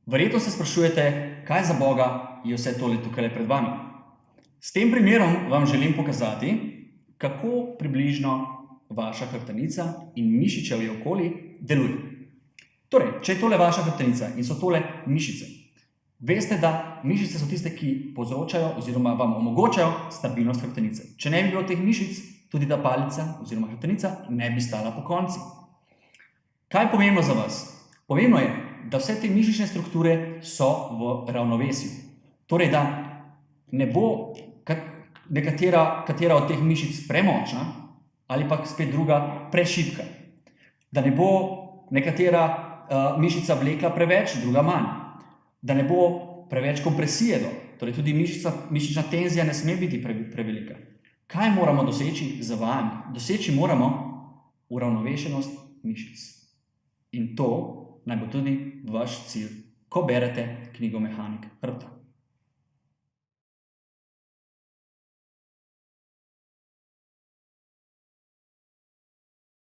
Verjetno se sprašujete, kaj za Boga je vse tole tukaj pred vami. S tem primerom vam želim pokazati, kako približno vaša hrbtenica in mišičevje okoli deluje. Torej, če je tole vaša hrbtenica in so tole mišice, veste, da mišice so tiste, ki povzročajo oziroma vam omogočajo stabilnost hrbtenice. Če ne bi bilo teh mišic, tudi ta palica oziroma hrbtenica ne bi stala pokonci. Kaj je pomembno za vas? Pomembno je, da vse te mišične strukture so v ravnovesju. Torej, da ne bo katera od teh mišic premočna ali pa spet druga prešibka. Da ne bo nekatera mišica vlekla preveč, druga manj. Da ne bo preveč kompresije, torej tudi mišična tenzija ne sme biti prevelika. Kaj moramo doseči z vami? Doseči moramo uravnovešenost mišic. In to naj bo tudi vaš cilj, ko berete knjigo Mehanik hrbta.